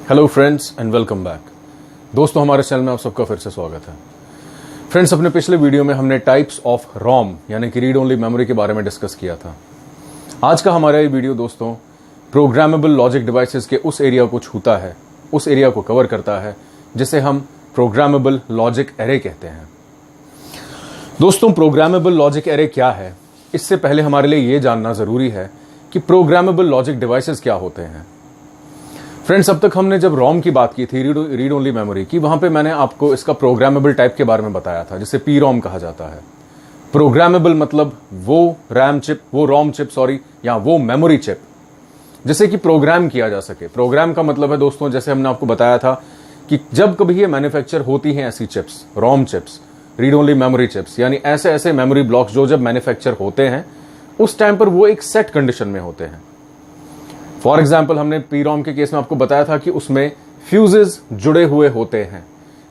Hello friends and welcome back. दोस्तों, हमारे channel में आप सबका फिर से स्वागत है। फ्रेंड्स, अपने पिछले वीडियो में हमने टाइप्स ऑफ रोम यानी कि रीड ओनली मेमोरी के बारे में डिस्कस किया था। आज का हमारा ये वीडियो दोस्तों प्रोग्रामेबल लॉजिक डिवाइसेस के उस एरिया को छूता है, उस एरिया को कवर करता है जिसे हम प्रोग्रामेबल लॉजिक एरे कहते हैं। दोस्तों, प्रोग्रामेबल लॉजिक एरे क्या है, इससे पहले हमारे लिए यह जानना जरूरी है कि प्रोग्रामेबल लॉजिक डिवाइसेस क्या होते हैं। फ्रेंड्स, अब तक हमने जब रोम की बात की थी, रीड ओनली मेमोरी की, वहां पे मैंने आपको इसका प्रोग्रामेबल टाइप के बारे में बताया था, जिसे पी रोम कहा जाता है। प्रोग्रामेबल मतलब वो रोम चिप या वो मेमोरी चिप जिसे कि प्रोग्राम किया जा सके। प्रोग्राम का मतलब है दोस्तों, जैसे हमने आपको बताया था कि जब कभी ये मैन्युफैक्चर होती हैं ऐसी chips, ROM chips, read only memory chips, यानी ऐसे ऐसे मेमोरी ब्लॉक्स जो जब मैन्युफैक्चर होते हैं उस टाइम पर वो एक सेट कंडीशन में होते हैं। फॉर एग्जाम्पल, हमने पी रोम के केस में आपको बताया था कि उसमें फ्यूजेस जुड़े हुए होते हैं,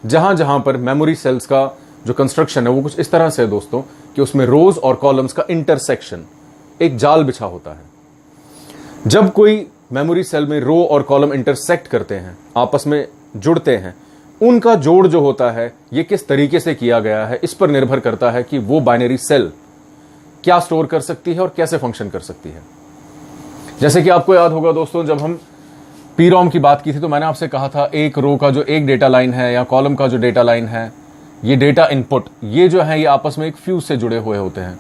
जहां जहां पर मेमोरी सेल्स का जो कंस्ट्रक्शन है वो कुछ इस तरह से है दोस्तों कि उसमें रोज और कॉलम्स का इंटरसेक्शन, एक जाल बिछा होता है। जब कोई मेमोरी सेल में रो और कॉलम इंटरसेक्ट करते हैं, आपस में जुड़ते हैं, उनका जोड़ जो होता है ये किस तरीके से किया गया है, इस पर निर्भर करता है कि वो बाइनरी सेल क्या स्टोर कर सकती है और कैसे फंक्शन कर सकती है। जैसे कि आपको याद होगा दोस्तों, जब हम पी रोम की बात की थी तो मैंने आपसे कहा था एक रो का जो एक डेटा लाइन है या कॉलम का जो डेटा लाइन है, ये डेटा इनपुट, ये जो है ये आपस में एक फ्यूज से जुड़े हुए होते हैं।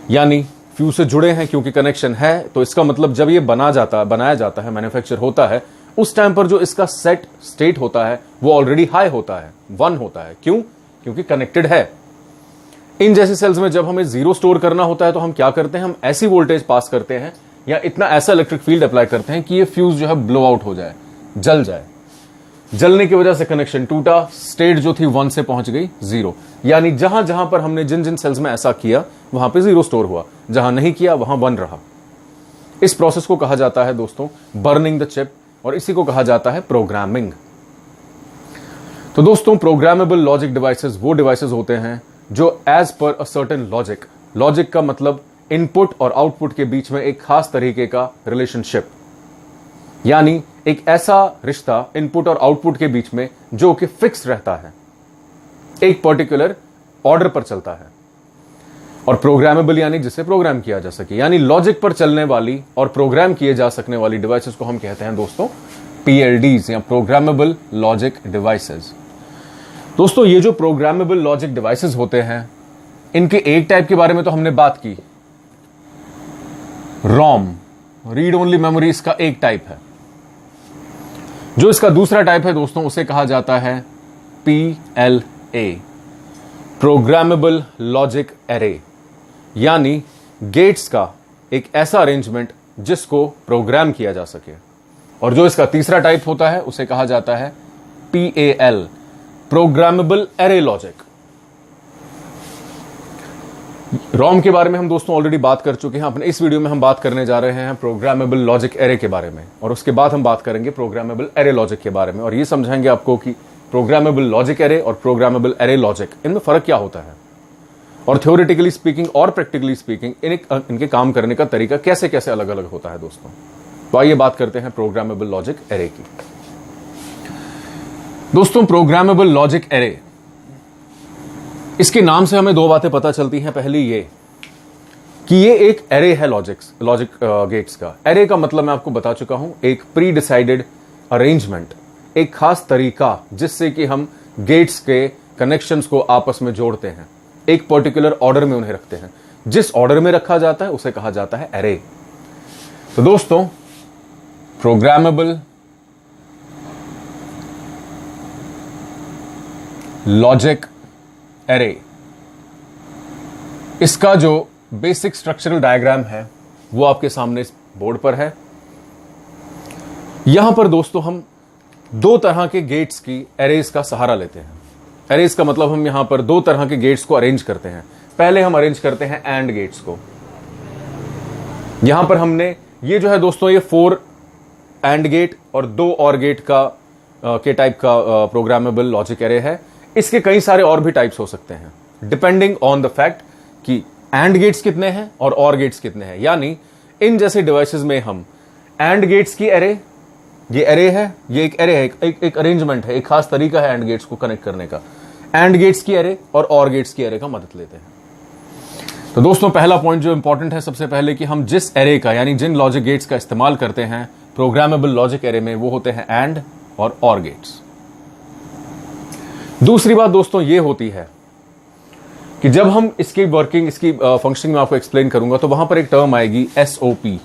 यानी फ्यूज से जुड़े हैं क्योंकि कनेक्शन है, तो इसका मतलब जब ये बनाया जाता है, मैन्युफैक्चर होता है, उस टाइम पर जो इसका सेट स्टेट होता है वो ऑलरेडी हाई होता है, 1 होता है। क्यों? क्योंकि कनेक्टेड है। इन जैसे सेल्स में जब हमें 0 स्टोर करना होता है तो हम क्या करते हैं, हम ऐसी वोल्टेज पास करते हैं या इतना ऐसा इलेक्ट्रिक फील्ड अप्लाई करते हैं कि ये फ्यूज जो है ब्लो आउट हो जाए, जल जाए। जलने की वजह से कनेक्शन टूटा, स्टेट जो थी 1 से पहुंच गई 0। यानी जहां जहां पर हमने जिन जिन सेल्स में ऐसा किया वहां पे 0 स्टोर हुआ, जहां नहीं किया वहां 1 रहा। इस प्रोसेस को कहा जाता है दोस्तों बर्निंग द चिप, और इसी को कहा जाता है प्रोग्रामिंग। तो दोस्तों, प्रोग्रामेबल लॉजिक डिवाइसेस वो डिवाइसेस होते हैं जो as per a certain logic का मतलब इनपुट और आउटपुट के बीच में एक खास तरीके का रिलेशनशिप, यानी एक ऐसा रिश्ता इनपुट और आउटपुट के बीच में जो कि फिक्स रहता है, एक पर्टिकुलर ऑर्डर पर चलता है। और प्रोग्रामेबल यानी जिसे प्रोग्राम किया जा सके, यानी लॉजिक पर चलने वाली और प्रोग्राम किए जा सकने वाली डिवाइसेस को हम कहते हैं दोस्तों पीएलडीज या प्रोग्रामेबल लॉजिक डिवाइसेस। दोस्तों, ये जो प्रोग्रामेबल लॉजिक डिवाइसेस होते हैं, इनके एक टाइप के बारे में तो हमने बात की, रोम, रीड ओनली मेमोरी, इसका एक टाइप है। जो इसका दूसरा टाइप है दोस्तों उसे कहा जाता है पीएलए, प्रोग्रामेबल लॉजिक एरे, यानी गेट्स का एक ऐसा अरेंजमेंट जिसको प्रोग्राम किया जा सके। और जो इसका तीसरा टाइप होता है उसे कहा जाता है पीएएल, प्रोग्रामेबल एरे लॉजिक। रोम के बारे में हम दोस्तों ऑलरेडी बात कर चुके हैं। अपने इस वीडियो में हम बात करने जा रहे हैं प्रोग्रामेबल लॉजिक एरे के बारे में, और उसके बाद हम बात करेंगे प्रोग्रामेबल एरे लॉजिक के बारे में, और ये समझाएंगे आपको कि प्रोग्रामेबल लॉजिक एरे और प्रोग्रामेबल एरे लॉजिक, इनमें फर्क क्या होता है, और थ्योरेटिकली स्पीकिंग और प्रैक्टिकली स्पीकिंग इनके काम करने का तरीका कैसे कैसे अलग अलग होता है दोस्तों। तो आइए बात करते हैं प्रोग्रामेबल लॉजिक एरे की। दोस्तों, प्रोग्रामेबल लॉजिक एरे, इसके नाम से हमें 2 बातें पता चलती हैं। पहली ये कि ये एक एरे है लॉजिक गेट्स का। एरे का मतलब मैं आपको बता चुका हूं, एक प्री डिसाइडेड अरेंजमेंट, एक खास तरीका जिससे कि हम गेट्स के कनेक्शंस को आपस में जोड़ते हैं, एक पर्टिकुलर ऑर्डर में उन्हें रखते हैं। जिस ऑर्डर में रखा जाता है उसे कहा जाता है एरे। तो दोस्तों, प्रोग्रामेबल लॉजिक एरे, इसका जो बेसिक स्ट्रक्चरल डायग्राम है वो आपके सामने इस बोर्ड पर है। यहां पर दोस्तों हम 2 तरह के गेट्स की एरेज का सहारा लेते हैं। एरेज का मतलब हम यहां पर 2 तरह के गेट्स को अरेंज करते हैं। पहले हम अरेंज करते हैं एंड गेट्स को। यहां पर हमने ये जो है दोस्तों, ये 4 एंड गेट और 2 और गेट का के टाइप का प्रोग्रामेबल लॉजिक एरे है। इसके कई सारे और भी टाइप्स हो सकते हैं डिपेंडिंग ऑन द फैक्ट कि एंड गेट्स कितने हैं और गेट्स कितने हैं। यानी इन जैसे डिवाइसेस में हम एंड गेट्स की एरे ये एरे है, ये एक एरे है, एक अरेंजमेंट है, एक खास तरीका है एंड गेट्स को कनेक्ट करने का। एंड गेट्स की एरे और गेट्स की एरे का मदद लेते हैं। तो दोस्तों पहला पॉइंट जो इंपॉर्टेंट है सबसे पहले कि हम जिस एरे का यानी जिन लॉजिक गेट्स का इस्तेमाल करते हैं प्रोग्रामेबल लॉजिक एरे में वो होते हैं एंड और गेट्स। दूसरी बात दोस्तों ये होती है कि जब हम इसकी वर्किंग, इसकी फंक्शनिंग में आपको एक्सप्लेन करूंगा तो वहां पर एक टर्म आएगी एसओपी।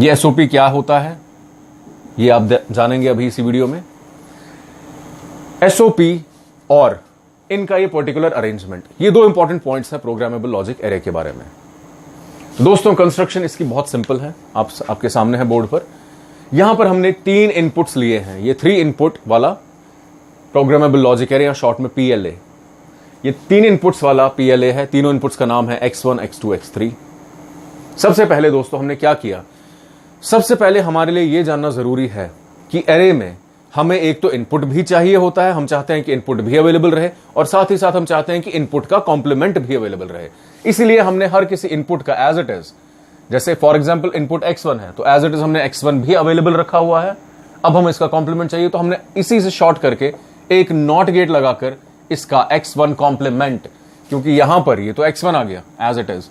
ये एसओपी क्या होता है ये आप जानेंगे अभी इसी वीडियो में। एसओपी और इनका ये पर्टिकुलर अरेंजमेंट, ये दो इंपॉर्टेंट पॉइंट्स हैं प्रोग्रामेबल लॉजिक एरे के बारे में। दोस्तों कंस्ट्रक्शन इसकी बहुत सिंपल है, आपके सामने है बोर्ड पर। यहां पर हमने 3 इनपुट्स लिए हैं, ये 3 इनपुट वाला प्रोग्रामेबल लॉजिक एरे या शॉर्ट में पीएलए। ये 3 इनपुट्स वाला पीएलए है। तीनों इनपुट्स का नाम है X1, X2, X3। सबसे पहले दोस्तों हमने क्या किया, सबसे पहले हमारे लिए यह जानना जरूरी है कि एरे में हमें एक तो इनपुट भी चाहिए होता है, हम चाहते हैं कि इनपुट भी अवेलेबल रहे, और साथ ही साथ हम चाहते हैं कि इनपुट का कॉम्प्लीमेंट भी अवेलेबल रहे। इसीलिए हमने हर किसी इनपुट का एज इट इज, जैसे फॉर एग्जांपल इनपुट X1 है तो एज इट इज हमने X1 भी अवेलेबल रखा हुआ है। अब हमें इसका कॉम्प्लीमेंट चाहिए तो हमने इसी से शॉर्ट करके एक नॉट गेट लगाकर इसका X1 कॉम्प्लीमेंट, क्योंकि यहां पर ये तो X1 आ गया एज इट इज,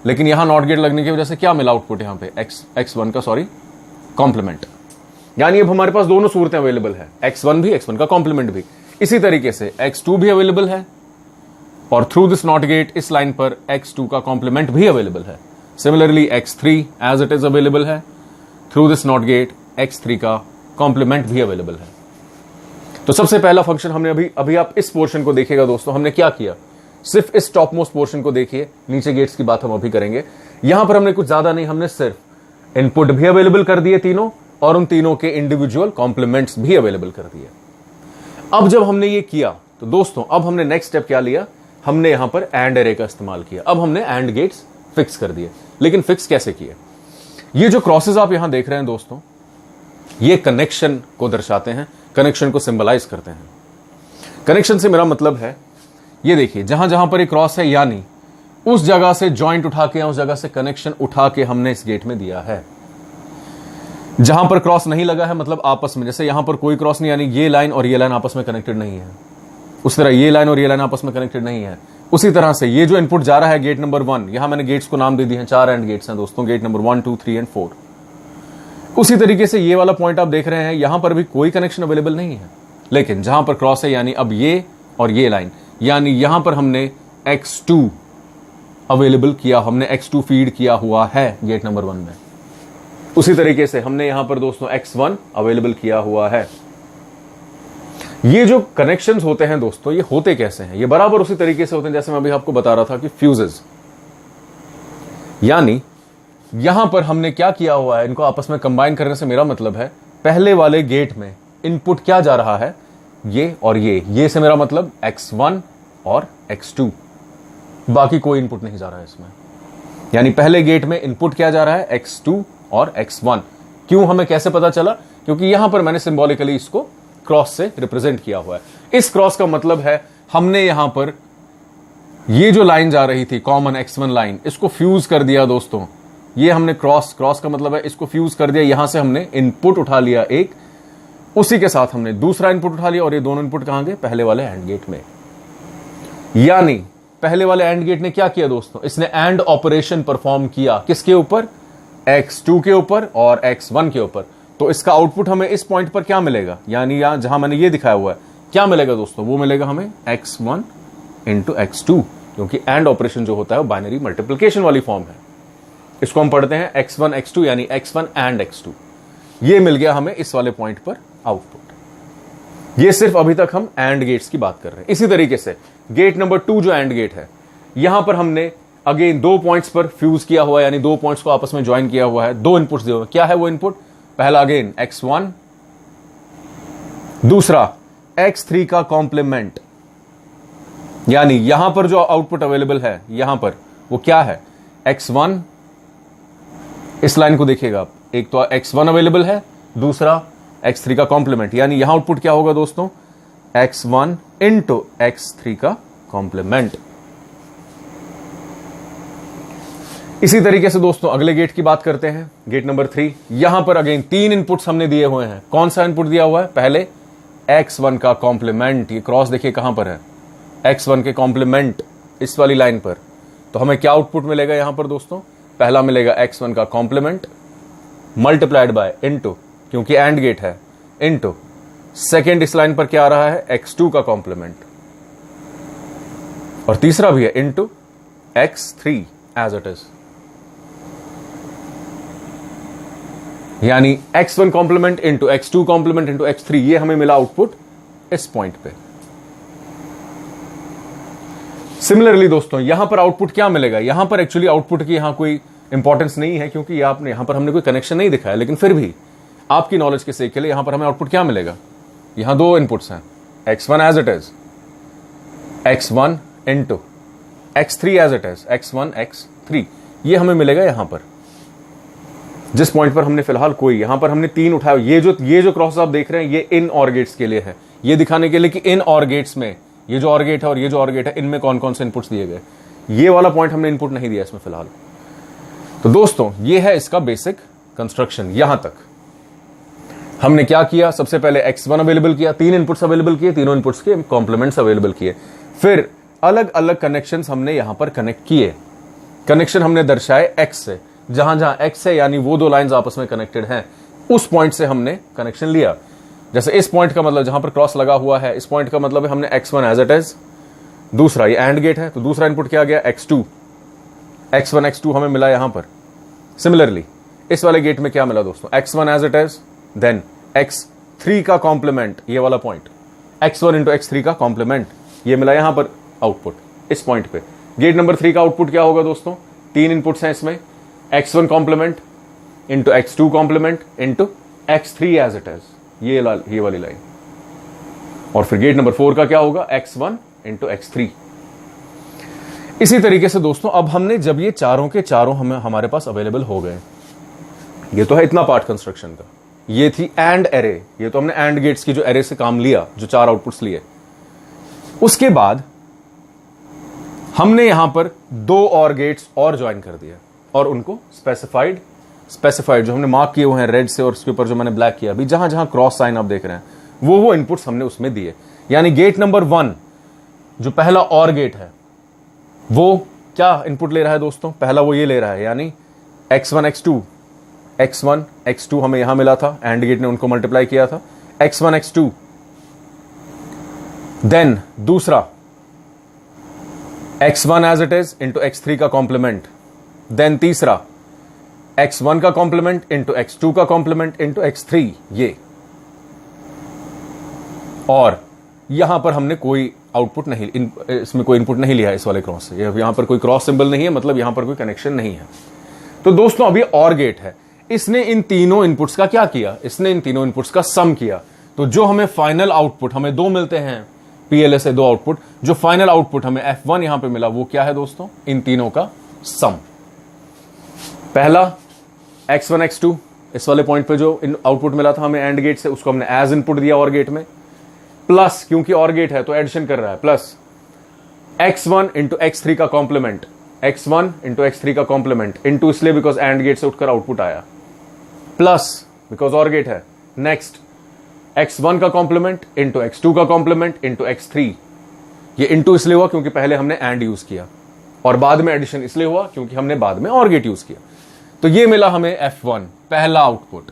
लेकिन यहां नॉट गेट लगने की वजह से क्या मिला आउटपुट यहां पे X1 का कॉम्प्लीमेंट। यानी अब हमारे पास दोनों सूरतें अवेलेबल है, X1 भी, X1 का कॉम्प्लीमेंट भी। इसी तरीके से X2 भी अवेलेबल है और थ्रू दिस नॉट गेट इस लाइन पर X2 का कॉम्प्लीमेंट भी अवेलेबल है। Similarly X3 as it is available है, through this not gate X3 का कॉम्प्लीमेंट भी अवेलेबल है। तो सबसे पहला फंक्शन हमने अभी आप इस पोर्शन को देखिएगा दोस्तों, हमने क्या किया, सिर्फ इस टॉप मोस्ट पोर्शन को देखिए, नीचे गेट्स की बात हम अभी करेंगे। यहां पर हमने कुछ ज्यादा नहीं, हमने सिर्फ इनपुट भी अवेलेबल कर दिए तीनों, और उन तीनों के इंडिविजुअल कॉम्प्लीमेंट्स भी अवेलेबल कर दिए। अब जब हमने ये किया तो दोस्तों अब हमने नेक्स्ट स्टेप क्या लिया, हमने यहां पर एंड एरे का इस्तेमाल किया। अब हमने एंड गेट्स फिक्स कर दिए, लेकिन फिक्स कैसे किए, ये जो क्रॉसेस आप यहां देख रहे हैं दोस्तों, ये कनेक्शन को दर्शाते हैं, कनेक्शन को सिंबलाइज करते हैं। कनेक्शन से मेरा मतलब है, ये देखिए जहां जहां पर एक क्रॉस है, यानी उस जगह से जॉइंट उठा के या उस जगह से कनेक्शन उठा के हमने इस गेट में दिया है। जहां पर क्रॉस नहीं लगा है मतलब आपस में, जैसे यहां पर कोई क्रॉस नहीं, यानी ये लाइन और ये लाइन आपस में कनेक्टेड नहीं है, उस तरह ये लाइन और ये लाइन आपस में कनेक्टेड नहीं है। उसी तरह से ये जो इनपुट जा रहा है गेट नंबर 1, यहां मैंने गेट्स को नाम दे दिए हैं, 4 एंड गेट्स हैं दोस्तों, गेट नंबर 1, 2, 3 एंड 4। उसी तरीके से ये वाला पॉइंट आप देख रहे हैं, यहां पर भी कोई कनेक्शन अवेलेबल नहीं है, लेकिन जहां पर क्रॉस है, यानी अब ये और ये लाइन, यानी यहां पर हमने X2 अवेलेबल किया, हमने X2 फीड किया हुआ है गेट नंबर 1 में। उसी तरीके से हमने यहां पर दोस्तों X1 अवेलेबल किया हुआ है। ये जो कनेक्शंस होते हैं दोस्तों, ये होते कैसे हैं, ये बराबर उसी तरीके से होते हैं जैसे मैं अभी आपको बता रहा था कि फ्यूजेस, यानी यहां पर हमने क्या किया हुआ है, इनको आपस में कंबाइन करने से मेरा मतलब है पहले वाले गेट में इनपुट क्या जा रहा है, ये और ये से मेरा मतलब X1 और X2, बाकी कोई इनपुट नहीं जा रहा है इसमें। यानी पहले गेट में इनपुट क्या जा रहा है, X2 और X1। क्यों, हमें कैसे पता चला, क्योंकि यहां पर मैंने सिंबॉलिकली इसको क्रॉस से रिप्रेजेंट किया हुआ है। इस क्रॉस का मतलब है हमने यहां पर ये जो लाइन जा रही थी कॉमन X1 लाइन, इसको फ्यूज कर दिया दोस्तों। ये हमने क्रॉस का मतलब है इसको फ्यूज कर दिया, यहां से हमने इनपुट उठा लिया एक, उसी के साथ हमने दूसरा इनपुट उठा लिया, और ये दोनों इनपुट कहां गए, पहले वाले एंड गेट में। यानी पहले वाले एंड गेट ने क्या किया दोस्तों, इसने एंड ऑपरेशन परफॉर्म किया, किसके ऊपर, X2 के ऊपर और X1 के ऊपर। तो इसका आउटपुट हमें इस पॉइंट पर क्या मिलेगा, यानी यहां जहां मैंने ये दिखाया हुआ है, क्या मिलेगा दोस्तों, वो मिलेगा हमें X1 इंटू X2, क्योंकि एंड ऑपरेशन जो होता है वो बाइनरी मल्टीप्लिकेशन वाली फॉर्म है। इसको हम पढ़ते हैं X1 X2, यानी X1 एंड X2। ये मिल गया हमें इस वाले पॉइंट पर आउटपुट। ये सिर्फ अभी तक हम एंड गेट्स की बात कर रहे हैं। इसी तरीके से गेट नंबर 2 जो एंड गेट है, यहां पर हमने अगेन 2 पॉइंट्स पर फ्यूज किया हुआ है, यानी 2 पॉइंट्स को आपस में ज्वाइन किया हुआ है, 2 इनपुट्स दिए हुए। क्या है वो इनपुट, पहला अगेन X1, दूसरा X3 का कॉम्प्लीमेंट। यानी यहां पर जो आउटपुट अवेलेबल है यहां पर वो क्या है, X1, इस लाइन को देखिएगा आप, एक तो X1 अवेलेबल है, दूसरा X3 का कॉम्प्लीमेंट। यानी यहां आउटपुट क्या होगा दोस्तों, X1 इंटू X3 का कॉम्प्लीमेंट। इसी तरीके से दोस्तों अगले गेट की बात करते हैं, गेट नंबर 3। यहां पर अगेन 3 इनपुट्स हमने दिए हुए हैं। कौन सा इनपुट दिया हुआ है? पहले x1 का कॉम्प्लीमेंट, ये क्रॉस देखिए कहां पर है, x1 के कॉम्प्लीमेंट इस वाली लाइन पर। तो हमें क्या आउटपुट मिलेगा यहां पर दोस्तों? पहला मिलेगा x1 का कॉम्प्लीमेंट मल्टीप्लाइड बाय इनटू, क्योंकि एंड गेट है, इनटू सेकेंड इस लाइन पर क्या आ रहा है? x2 का कॉम्प्लीमेंट, और तीसरा भी है into x3 as it is, यानी x1 complement into x2 complement into x3। ये हमें मिला आउटपुट इस पॉइंट पे। सिमिलरली दोस्तों यहां पर आउटपुट क्या मिलेगा? यहां पर एक्चुअली आउटपुट की यहां कोई इंपॉर्टेंस नहीं है, क्योंकि यहां पर हमने कोई कनेक्शन नहीं दिखाया, लेकिन फिर भी आपकी नॉलेज के सेक के लिए यहां पर हमें आउटपुट क्या मिलेगा? यहां 2 इनपुट्स हैं, x1 as it is, x1 into x3 as it is, x1 x3। ये हमें मिलेगा यहां पर, जिस पॉइंट पर हमने फिलहाल कोई, यहां पर हमने 3 उठाया। ये जो क्रॉस आप देख रहे हैं ये इन और गेट्स के लिए है, ये दिखाने के लिए कि इन और गेट्स में ये जो और गेट है और ये जो और गेट है, इनमें कौन कौन से इनपुट्स दिए गए। ये वाला पॉइंट हमने इनपुट नहीं दिया इसमें फिलहाल। तो दोस्तों ये है इसका बेसिक कंस्ट्रक्शन। यहां तक हमने क्या किया? सबसे पहले x1 अवेलेबल किया, 3 इनपुट्स अवेलेबल किए, तीनों इनपुट्स के कॉम्प्लीमेंट्स अवेलेबल किए। फिर अलग अलग कनेक्शंस हमने यहां पर कनेक्ट किए। कनेक्शन हमने दर्शाए x से, जहां जहां x है यानी वो 2 लाइंस आपस में कनेक्टेड हैं, उस पॉइंट से हमने कनेक्शन लिया। जैसे इस पॉइंट का मतलब जहां पर क्रॉस लगा हुआ है, इस पॉइंट का मतलब है हमने x1 एज इट इज, दूसरा ये एंड गेट है तो दूसरा इनपुट क्या गया? x2, x1 x2 हमें मिला यहां पर। सिमिलरली इस वाले गेट में क्या मिला दोस्तों? x1 as it is, then x3 का कॉम्प्लीमेंट, ये वाला पॉइंट, x1 इंटू x3 का कॉम्प्लीमेंट, ये मिला यहां पर आउटपुट इस पॉइंट पे। गेट नंबर 3 का आउटपुट क्या होगा दोस्तों? 3 इनपुट्स हैं इसमें, x1 complement into x2 complement into x3 as it is, ये वाली लाइन। और फिर गेट नंबर 4 का क्या होगा? x1 into x3। इसी तरीके से दोस्तों अब हमने जब ये चारों के चारों हमारे पास अवेलेबल हो गए, ये तो है इतना पार्ट कंस्ट्रक्शन का, ये थी एंड एरे, ये तो हमने एंड गेट्स की जो एरे से काम लिया, जो 4 आउटपुट्स लिए। उसके बाद हमने यहां पर 2 और गेट्स और ज्वाइन कर दिया और उनको स्पेसिफाइड जो हमने मार्क किए हुए हैं रेड से, और उसके ऊपर जो मैंने ब्लैक किया अभी, जहां जहां क्रॉस साइन आप देख रहे हैं, वो इनपुट्स हमने उसमें दिए। यानी गेट नंबर 1 जो पहला और गेट है, वो क्या इनपुट ले रहा है दोस्तों? पहला वो ये ले रहा है, यानी x1 x2 हमें यहां मिला था, एंड गेट ने उनको मल्टीप्लाई किया था, x1 x2। देन दूसरा x1 as it is into x3 का कॉम्प्लीमेंट, देन तीसरा x1 का कॉम्प्लीमेंट इंटू x2 का कॉम्प्लीमेंट इंटू x3, ये। और यहां पर हमने कोई आउटपुट नहीं, इसमें कोई इनपुट नहीं लिया है इस वाले क्रॉस से, यहां पर कोई क्रॉस सिंबल नहीं है, मतलब यहां पर कोई कनेक्शन नहीं है। तो दोस्तों अब ये और गेट है, इसने इन तीनों इनपुट्स का क्या किया? इसने इन तीनों इनपुट्स का सम किया। तो जो हमें फाइनल आउटपुट, हमें 2 मिलते हैं पीएलए से 2 आउटपुट, जो फाइनल आउटपुट हमें F1 यहां पे मिला, वो क्या है दोस्तों? इन तीनों का सम। पहला x1 x2 इस वाले पॉइंट पे जो आउटपुट मिला था हमें एंड गेट से, उसको हमने एज इनपुट दिया और गेट में, प्लस क्योंकि और गेट है तो एडिशन कर रहा है, प्लस x1 इंटू x3 का कॉम्प्लीमेंट, x1 इंटू x3 का कॉम्प्लीमेंट, इंटू इसलिए बिकॉज एंड गेट से उठकर आउटपुट आया, प्लस बिकॉज और गेट है, नेक्स्ट x1 का कॉम्प्लीमेंट इंटू x2 का कॉम्प्लीमेंट इंटू x3। ये इंटू इसलिए हुआ क्योंकि पहले हमने एंड यूज किया, और बाद में एडिशन इसलिए हुआ क्योंकि हमने बाद में और गेट यूज किया। तो ये मिला हमें F1 पहला आउटपुट।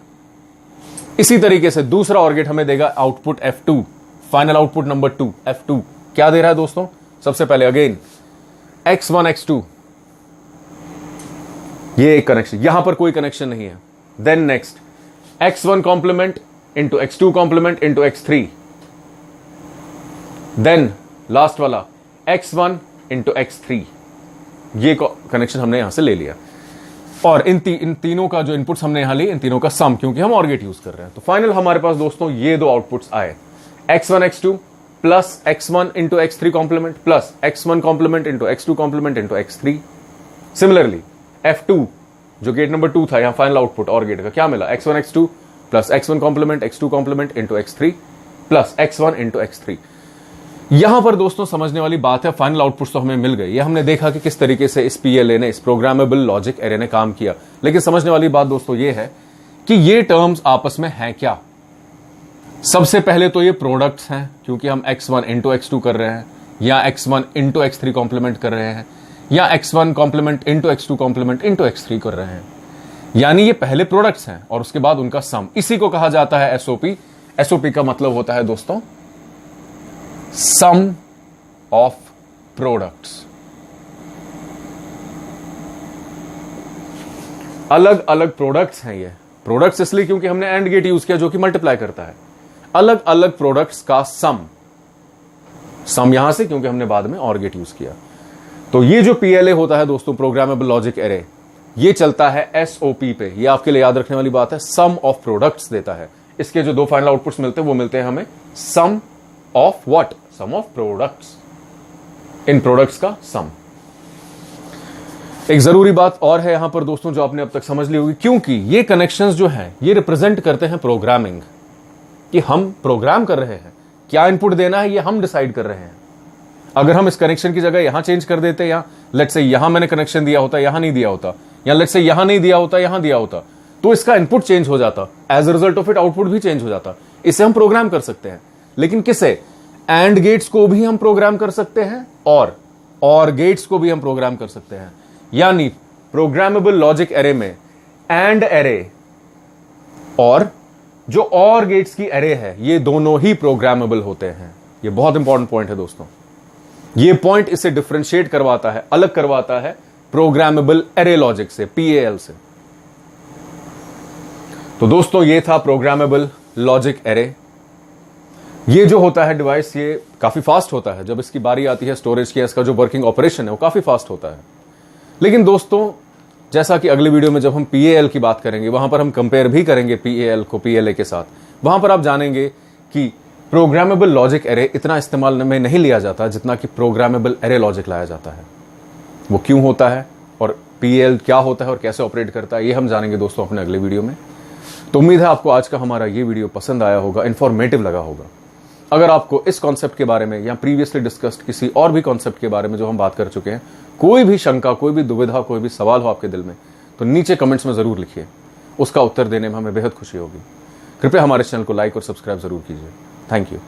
इसी तरीके से दूसरा और गेट हमें देगा output F2, final output number 2 F2 क्या दे रहा है दोस्तों? सबसे पहले अगेन x1 x2, ये एक कनेक्शन, यहां पर कोई कनेक्शन नहीं है। Then next x1 complement into x2 complement into x3, then last वाला x1 इंटू x3, ये कनेक्शन हमने यहां से ले लिया। और इन तीनों का जो इनपुट्स हमने यहां लिए, इन तीनों का सम, क्योंकि हम और गेट यूज कर रहे हैं। तो फाइनल हमारे पास दोस्तों ये 2 आउटपुट्स आए, x1 x2 plus x1 into x3 complement plus x1 complement into x2 complement into x3। Similarly F2 जो गेट नंबर 2 था, यहां फाइनल आउटपुट और गेट का क्या मिला? x1 x2 plus x1 complement x2 complement into x3 plus x1 into x3। यहां पर दोस्तों समझने वाली बात है, फाइनल आउटपुट तो हमें मिल गई, ये हमने देखा कि किस तरीके से इस पीएलए ने, इस प्रोग्रामेबल लॉजिक एरे ने काम किया। लेकिन समझने वाली बात दोस्तों ये है कि ये टर्म्स आपस में हैं क्या। सबसे पहले तो ये प्रोडक्ट्स हैं, क्योंकि हम x1 इंटू x2 कर रहे हैं, या x1 इंटू x3 कॉम्प्लीमेंट कर रहे हैं, या x1 complement into x2 complement into x3 कर रहे हैं। यानी ये पहले प्रोडक्ट्स हैं और उसके बाद उनका सम, इसी को कहा जाता है एसओपी। एसओपी का मतलब होता है दोस्तों सम ऑफ प्रोडक्ट्स। अलग अलग प्रोडक्ट्स हैं ये। प्रोडक्ट्स इसलिए क्योंकि हमने एंड गेट यूज किया जो कि मल्टीप्लाई करता है। अलग अलग प्रोडक्ट्स का सम यहां से, क्योंकि हमने बाद में और गेट यूज किया। तो ये जो पीएलए होता है दोस्तों, प्रोग्रामेबल लॉजिक एरे, ये चलता है एसओपी पे। ये आपके लिए याद रखने वाली बात है, सम ऑफ प्रोडक्ट्स देता है। इसके जो दो फाइनल आउटपुट्स मिलते हैं वो मिलते हैं हमें sum of what, sum of products, इन प्रोडक्ट्स का सम। एक जरूरी बात और है यहां पर दोस्तों जो आपने अब तक समझ ली होगी, क्योंकि ये कनेक्शंस जो हैं ये रिप्रेजेंट करते हैं प्रोग्रामिंग, कि हम प्रोग्राम कर रहे हैं, क्या इनपुट देना है ये हम डिसाइड कर रहे हैं। अगर हम इस कनेक्शन की जगह यहां चेंज कर देते, या लेट्स से यहां मैंने कनेक्शन दिया होता, यहां नहीं दिया होता, या लेट्स से यहां नहीं दिया होता, यहां दिया होता, तो इसका इनपुट चेंज हो जाता, as a result of it output भी चेंज हो जाता। इसे हम प्रोग्राम कर सकते हैं। लेकिन किसे? एंड गेट्स को भी हम प्रोग्राम कर सकते हैं और गेट्स को भी हम प्रोग्राम कर सकते हैं। यानी प्रोग्रामेबल लॉजिक एरे में एंड एरे और जो और गेट्स की एरे है, ये दोनों ही प्रोग्रामेबल होते हैं। ये बहुत इंपॉर्टेंट पॉइंट है दोस्तों। ये पॉइंट इसे डिफरेंशिएट करवाता है, अलग करवाता है प्रोग्रामेबल एरे लॉजिक से, पीएएल से। तो दोस्तों ये था प्रोग्रामेबल लॉजिक एरे। ये जो होता है डिवाइस, ये काफी फास्ट होता है। जब इसकी बारी आती है स्टोरेज की, इसका जो वर्किंग ऑपरेशन है वो काफी फास्ट होता है। लेकिन दोस्तों जैसा कि अगले वीडियो में जब हम पीएएल की बात करेंगे, वहां पर हम कंपेयर भी करेंगे पीएएल को पीएलए के साथ। वहां पर आप जानेंगे कि प्रोग्रामेबल लॉजिक एरे इतना इस्तेमाल में नहीं लिया जाता जितना कि प्रोग्रामेबल एरे लॉजिक लाया जाता है। वो क्यों होता है और पीएएल क्या होता है और कैसे ऑपरेट करता है, ये हम जानेंगे दोस्तों अपने अगले वीडियो में। तो उम्मीद है आपको आज का हमारा ये वीडियो पसंद आया होगा, इंफॉर्मेटिव लगा होगा। अगर आपको इस कॉन्सेप्ट के बारे में या प्रीवियसली डिस्कस्ड किसी और भी कॉन्सेप्ट के बारे में जो हम बात कर चुके हैं, कोई भी शंका, कोई भी दुविधा, कोई भी सवाल हो आपके दिल में, तो नीचे कमेंट्स में जरूर लिखिए। उसका उत्तर देने में हमें बेहद खुशी होगी। कृपया हमारे चैनल को लाइक और सब्सक्राइब जरूर कीजिए। Thank you.